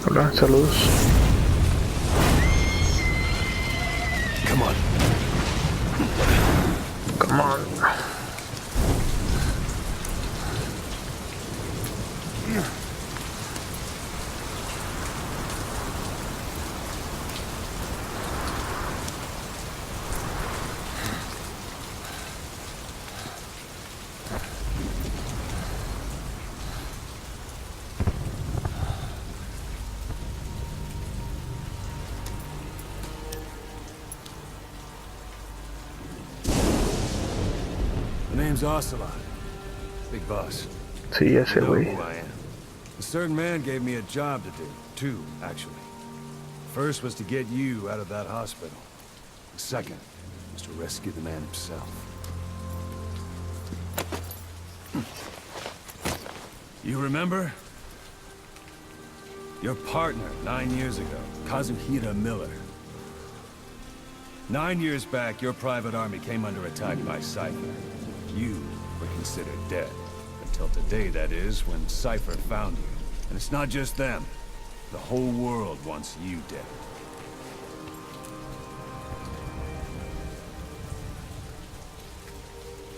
Hola, saludos. Come on. Come on. The name's Ocelot. Big boss. Sí, ese You know güey. who I am. A certain man gave me a job to do. Two, actually. First was to get you out of that hospital. The second was to rescue the man himself. You remember? Your partner 9 years ago, Kazuhira Miller. 9 years back, your private army came under attack by Cypher. You were considered dead. Until today, that is, when Cypher found you. And it's not just them. The whole world wants you dead.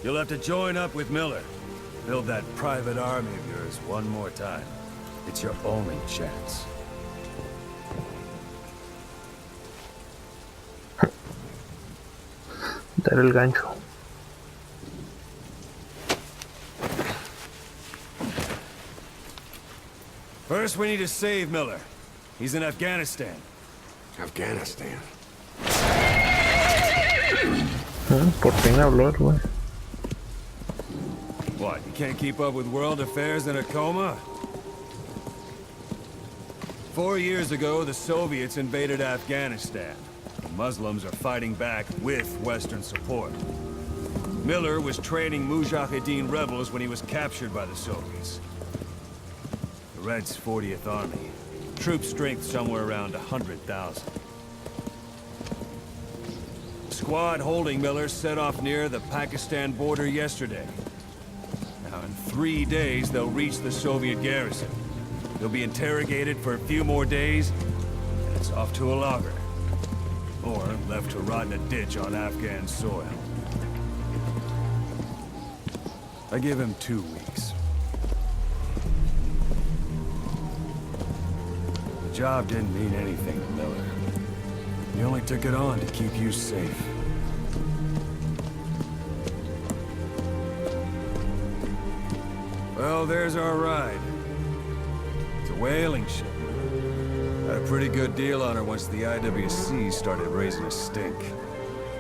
You'll have to join up with Miller. Build that private army of yours one more time. It's your only chance. Dar el gancho. First, we need to save Miller. He's in Afghanistan. Afghanistan. Por fin habló el güey. What, you can't keep up with world affairs in a coma? 4 years ago, the Soviets invaded Afghanistan. The Muslims are fighting back with Western support. Miller was training Mujahideen rebels when he was captured by the Soviets. The Reds' 40th Army. Troop strength somewhere around 100,000. The squad holding Miller set off near the Pakistan border yesterday. Now, in 3 days, they'll reach the Soviet garrison. They'll be interrogated for a few more days, and it's off to a lager. Or left to rot in a ditch on Afghan soil. I give him 2 weeks. The job didn't mean anything to Miller. He only took it on to keep you safe. Well, there's our ride. It's a whaling ship. Had a pretty good deal on her once the IWC started raising a stink.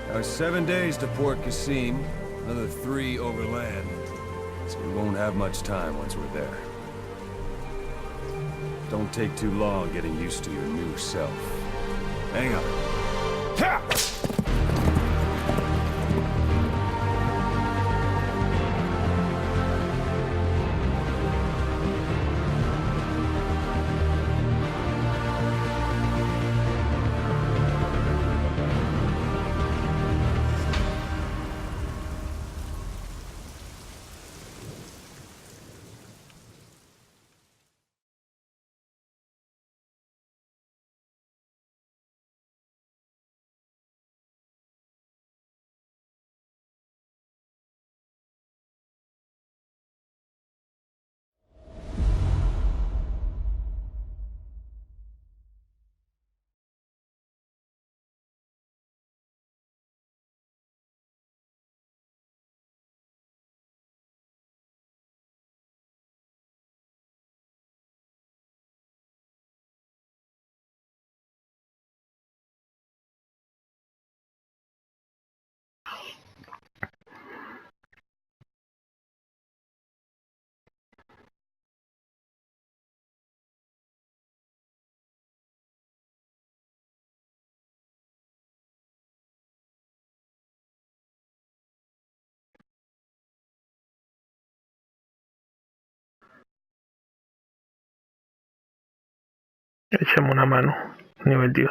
Now it's 7 days to Port Qasim, another 3 overland. So we won't have much time once we're there. Don't take too long getting used to your new self. Hang on. Ha! Échame una mano. Nivel 10.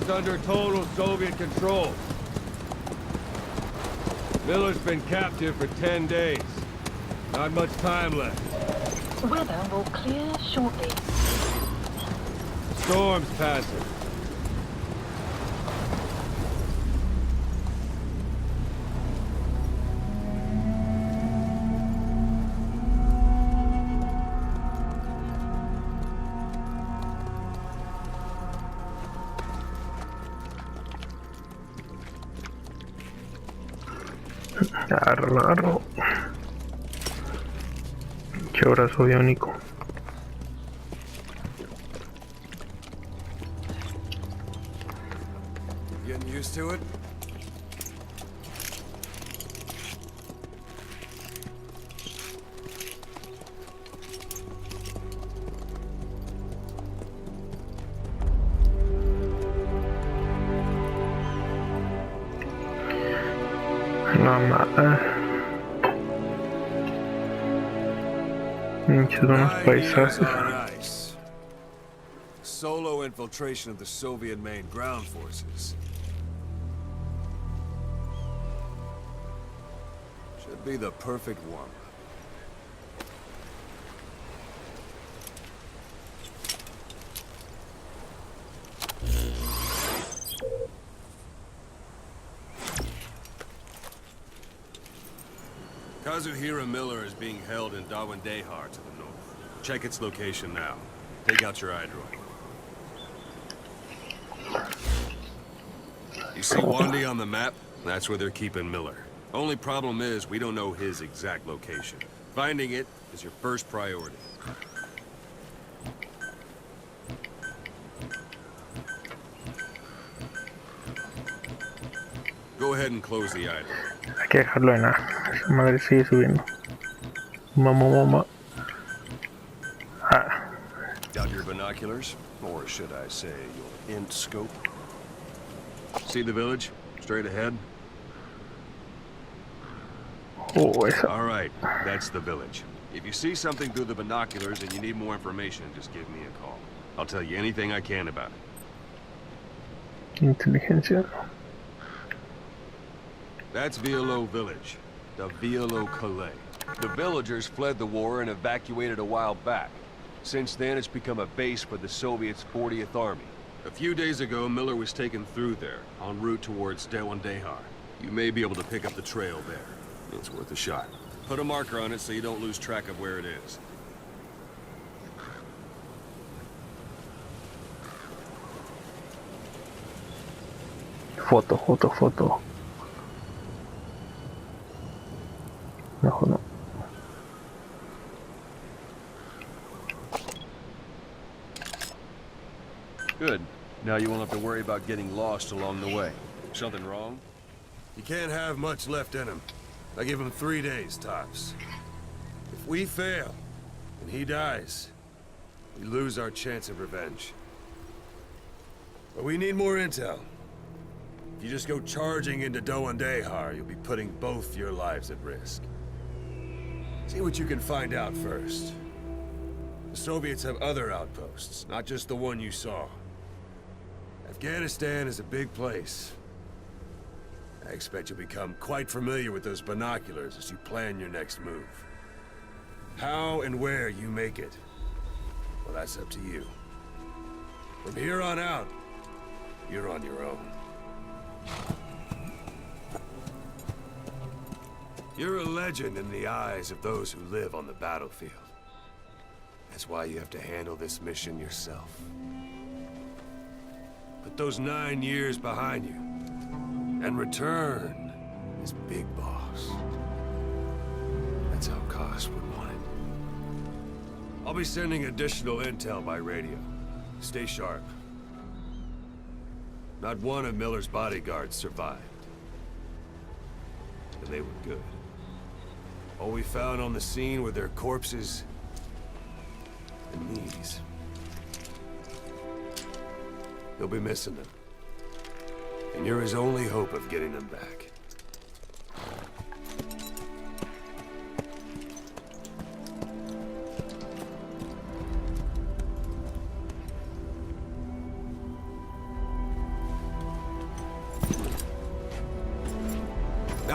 is under total Soviet control. Miller's been captive for 10 days. Not much time left. Weather will clear shortly. Storm's passing. Agarro, agarro. Qué brazo biónico. Getting used to it? No más. Muchos unos 9 paisajes. years on ice. Solo infiltration of the Soviet main ground forces. Should be the perfect warm-up. Kazuhira Miller is being held in Dawandehar to the north. Check its location now. Take out your iDroid. You see Wandy on the map? That's where they're keeping Miller. Only problem is, we don't know his exact location. Finding it is your first priority. Go ahead and close the item. Hay que dejarlo en A. Esa madre sigue subiendo. Mamá. Ah, Got your binoculars? Or should I say, your int scope? See the village? Straight ahead? oh, esa. Alright, that's the village. If you see something through the binoculars and you need more information, just give me a call. I'll tell you anything I can about it. Inteligencia. That's Violo Village, the Violo Calais. The villagers fled the war and evacuated a while back. Since then, it's become a base for the Soviets' 40th Army. A few days ago, Miller was taken through there, en route towards Dawandehar. You may be able to pick up the trail there. It's worth a shot. Put a marker on it so you don't lose track of where it is. Foto. Mejor no. Good. Now you won't have to worry about getting lost along the way. Something wrong? You can't have much left in him. I give him 3 days, tops. If we fail, and he dies, we lose our chance of revenge. But we need more intel. If you just go charging into Dawandehar, you'll be putting both your lives at risk. See what you can find out first. The Soviets have other outposts, not just the one you saw. Afghanistan is a big place. I expect you'll become quite familiar with those binoculars as you plan your next move. How and where you make it, well, that's up to you. From here on out, you're on your own. You're a legend in the eyes of those who live on the battlefield. That's why you have to handle this mission yourself. Put those 9 years behind you, and return as Big Boss. That's how Koss would want it. I'll be sending additional intel by radio. Stay sharp. Not one of Miller's bodyguards survived. And they were good. All we found on the scene were their corpses and knees. You'll be missing them. And you're his only hope of getting them back.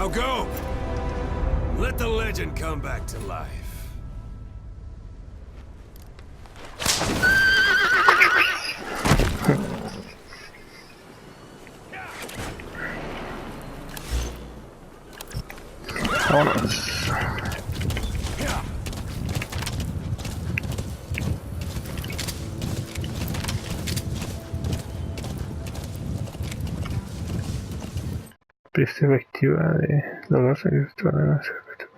Now go! Let the legend come back to life. Vámonos. Perspectiva de los dos que están en la cerveza.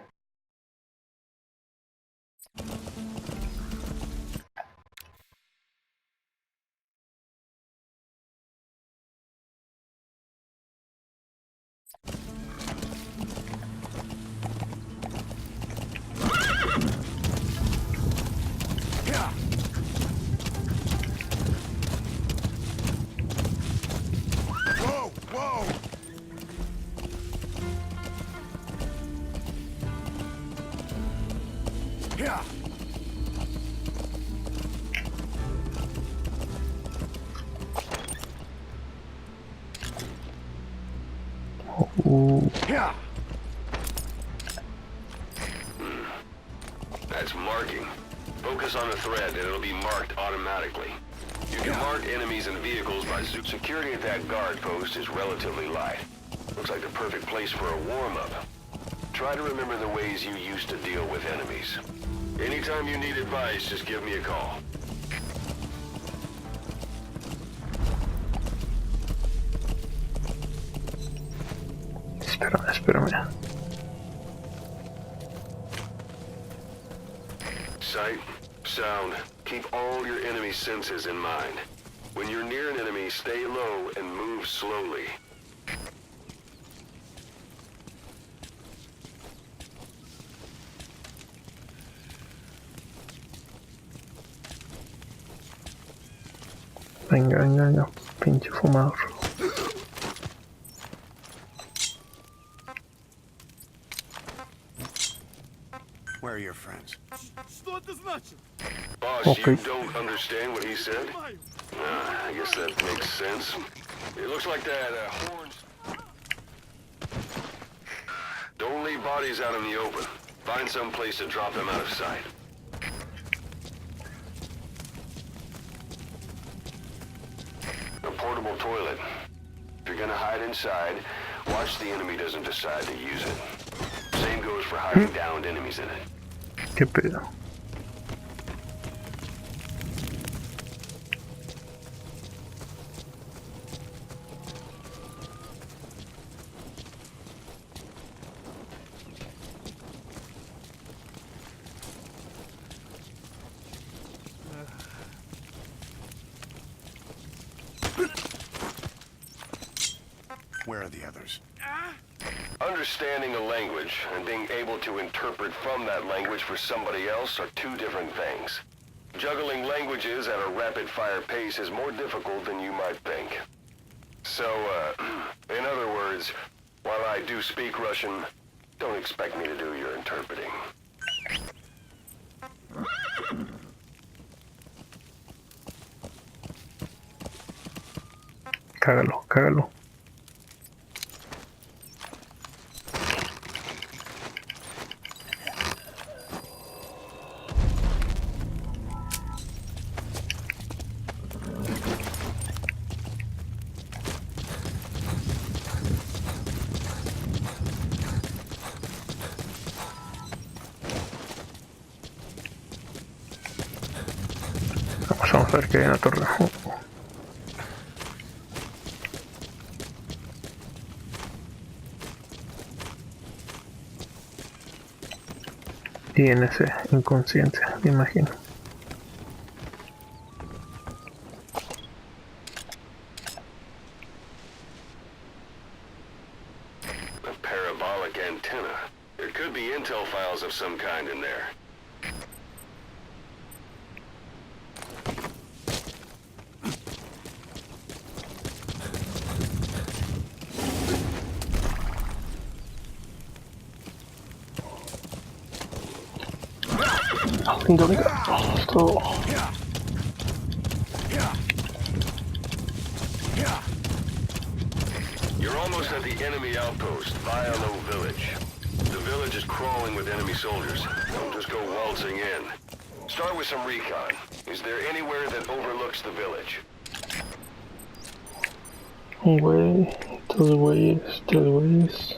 Whoa! Whoa! Yeah! Yeah! That's marking. Focus on the thread and it'll be marked automatically. You can mark enemies and vehicles by zoom. Security at that guard post is relatively light. Looks like the perfect place for a warm-up. Try to remember the ways you used to deal with enemies. Anytime you need advice, just give me a call. Espérame. Sight, sound, keep all your enemy senses in mind. When you're near an enemy, stay low and move slowly. Venga, pinche fumador. Where are your friends? Boss, Okay. you don't understand what he said? I guess that makes sense. It looks like that horns. Don't leave bodies out in the open. Find some place to drop them out of sight. A portable toilet. If you're gonna hide inside, watch the enemy doesn't decide to use it. Same goes for hiding downed enemies in it. ¿Qué pedo? Where are the others? Understanding a language and being able to interpret from that language for somebody else are two different things. Juggling languages at a rapid-fire pace is more difficult than you might think. So, in other words, while I do speak Russian, don't expect me to do your interpreting. Cágalo. Vamos a ver qué hay en la torre. Y en ese inconsciencia, me imagino. A parabolic antenna. There could be intel files of some kind in there. Venga. Esto... You're almost almost at the enemy outpost, Violo Village. The village is crawling with enemy soldiers. Don't just go waltzing in. Start with some recon. Is there anywhere that overlooks the village? Un güey, dos güeyes, tres güeyes.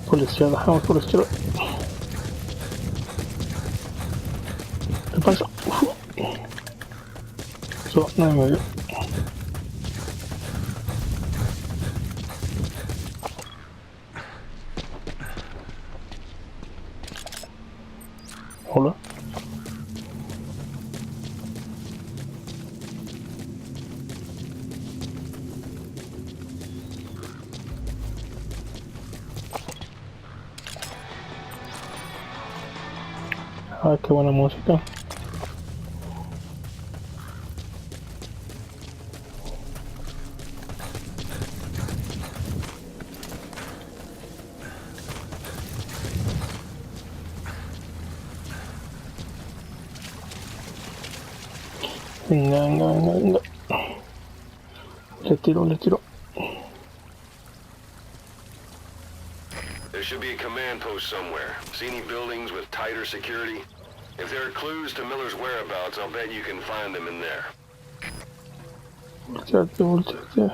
Por la izquierda, vamos por la izquierda. ¿Qué pasa? Eso, no me vio. Hola. Ah, qué buena música. Venga, venga, venga, venga. Le tiro, le tiro. There should be a command post somewhere. See any buildings with tighter security? If there are clues to Miller's whereabouts, I'll bet you can find them in there. Volteate, volteate.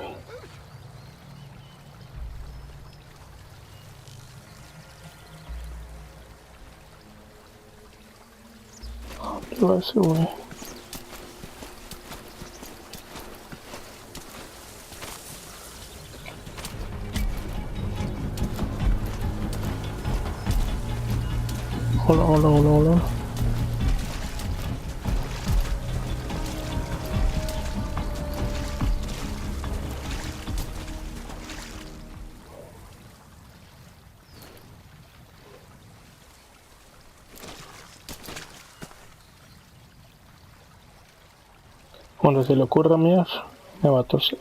¿Qué va a hacer, güey? Hola, hola, hola, hola. Cuando se le ocurra mirar, me va a torcer.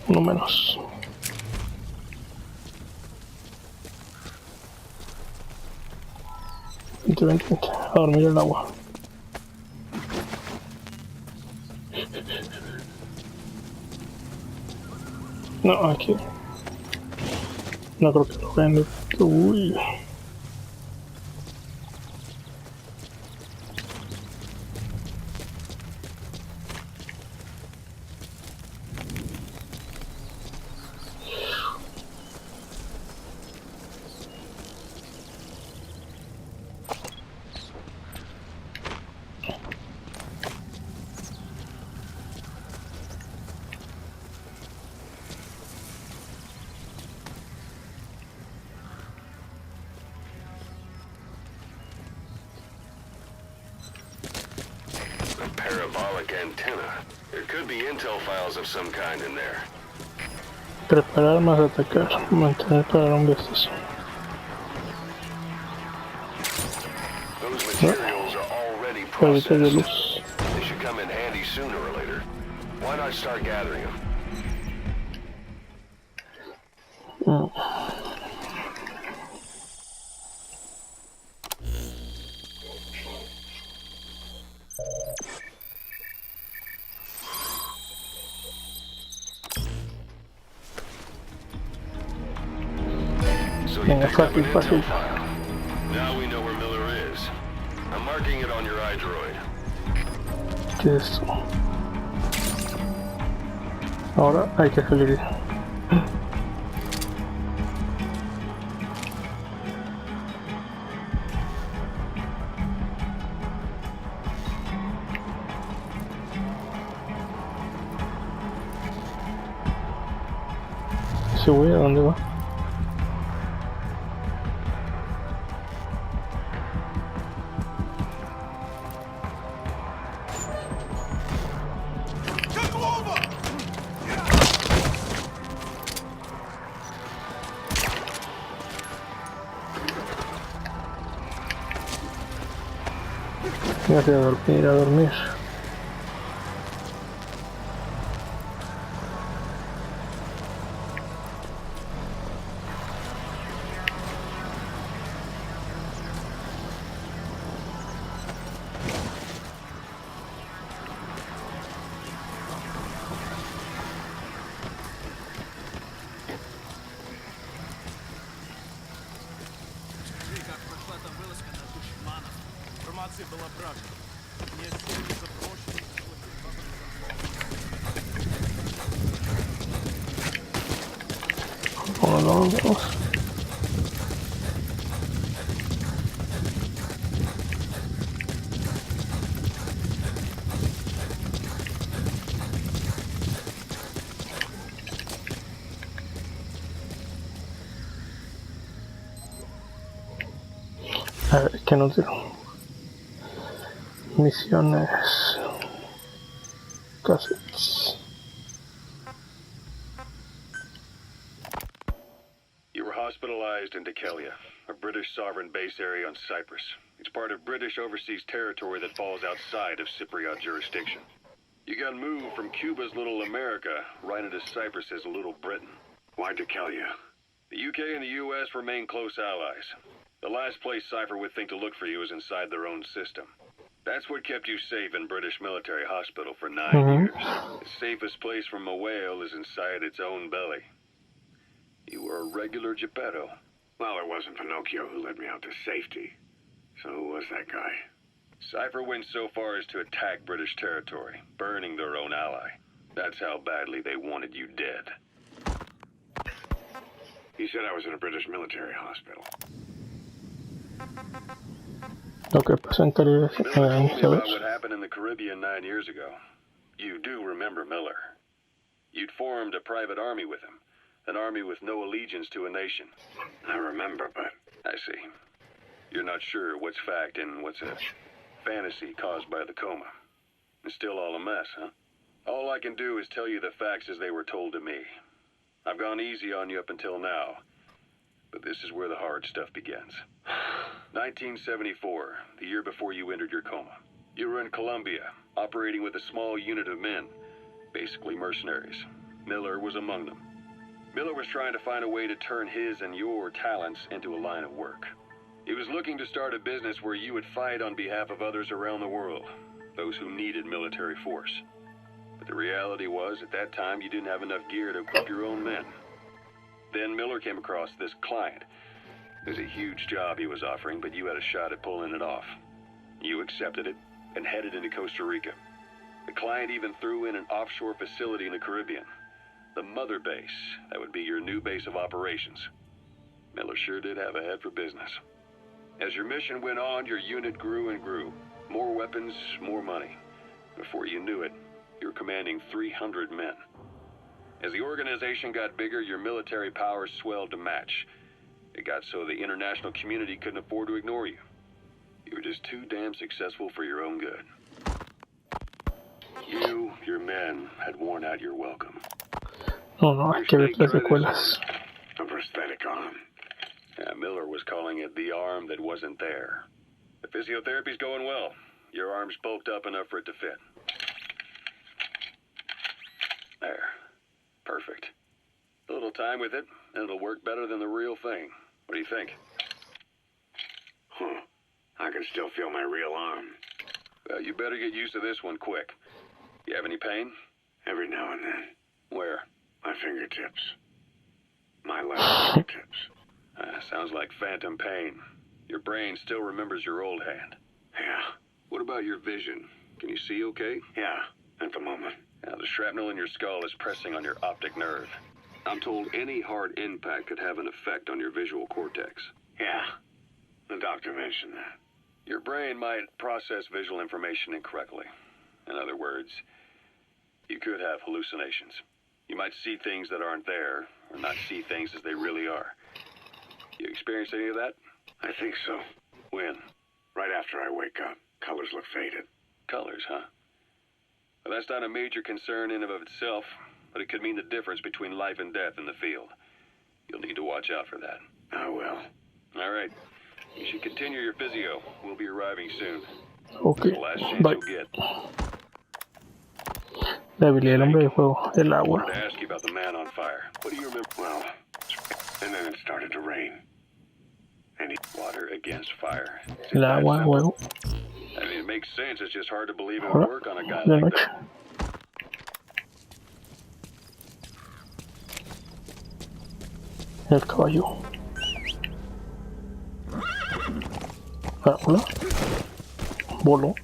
Uno menos. Vente, vente, vente. A dormir el agua. No, aquí. No creo que lo vende. Uy. Parabolic antenna. There could be intel files of some kind in there. Preparar más atacar. Mantener para un vistazo. Those materials are already Ahorita de processed. luz. They should come in handy sooner or later. Why not start gathering them? So you Venga, picked up an fácil, fácil. intel file. Now we know where Miller is. I'm marking it on your iDroid. ¿Qué es esto? Ahora hay que salir. ¿Ese güey a dónde va? Fíjate, a dormir. Vamos. A ver, ¿qué nos dieron? Misiones. Cassettes. You were hospitalized in Dekelia, a British sovereign base area on Cyprus. It's part of British overseas territory that falls outside of Cypriot jurisdiction. You got moved from Cuba's Little America right into Cyprus's Little Britain. Why Dekelia? The UK and the US remain close allies. The last place Cypher would think to look for you is inside their own system. That's what kept you safe in British military hospital for 9 years. The safest place from a whale is inside its own belly. You were a regular Geppetto. Well, it wasn't Pinocchio who led me out to safety. So who was that guy? Cypher went so far as to attack British territory, burning their own ally. That's how badly they wanted you dead. He said I was in a British military hospital. Lo que pasó en Caribe, Miller told me about ¿sabes? what happened in the Caribbean 9 years ago. You do remember Miller. You'd formed a private army with him. An army with no allegiance to a nation. I remember, but... I see. You're not sure what's fact and what's a fantasy caused by the coma. It's still all a mess, huh? All I can do is tell you the facts as they were told to me. I've gone easy on you up until now, but this is where the hard stuff begins. 1974, the year before you entered your coma. You were in Colombia, operating with a small unit of men, basically mercenaries. Miller was among them. Miller was trying to find a way to turn his and your talents into a line of work. He was looking to start a business where you would fight on behalf of others around the world, those who needed military force. But the reality was, at that time, you didn't have enough gear to equip your own men. Then Miller came across this client. It was a huge job he was offering, but you had a shot at pulling it off. You accepted it and headed into Costa Rica. The client even threw in an offshore facility in the Caribbean. The mother base, that would be your new base of operations. Miller sure did have a head for business. As your mission went on, your unit grew and grew. More weapons, more money. Before you knew it, you were commanding 300 men. As the organization got bigger, your military powers swelled to match. It got so the international community couldn't afford to ignore you. You were just too damn successful for your own good. You, your men, had worn out your welcome. No, hay que ver las secuelas. A prosthetic arm. Yeah, Miller was calling it the arm that wasn't there. The physiotherapy's going well. Your arm's bulked up enough for it to fit. There. Perfect. A little time with it, and it'll work better than the real thing. What do you think? Huh. I can still feel my real arm. Well, you better get used to this one quick. You have any pain? Every now and then. Where? My fingertips. My left fingertips. Sounds like phantom pain. Your brain still remembers your old hand. Yeah. What about your vision? Can you see okay? Yeah, at the moment. Now, the shrapnel in your skull is pressing on your optic nerve. I'm told any hard impact could have an effect on your visual cortex. Yeah, the doctor mentioned that. Your brain might process visual information incorrectly. In other words, you could have hallucinations. You might see things that aren't there, or not see things as they really are. You experienced any of that? I think so. When? Right after I wake up. Colors look faded. Colors, huh? Well, that's not a major concern in and of itself, but it could mean the difference between life and death in the field. You'll need to watch out for that. I will. All right. You should continue your physio. We'll be arriving soon. Ok, The last chance bye. you'll get. La habilidad del hombre de fuego, el I agua. wanted to ask you about the man on fire. What do you remember? Well, and then it started to rain. And Water against fire. El agua, fuego. I mean, it makes sense. It's just hard to believe it would Ahora, work on a guy de like noche. that. El caballo. Ah, hola. Voló.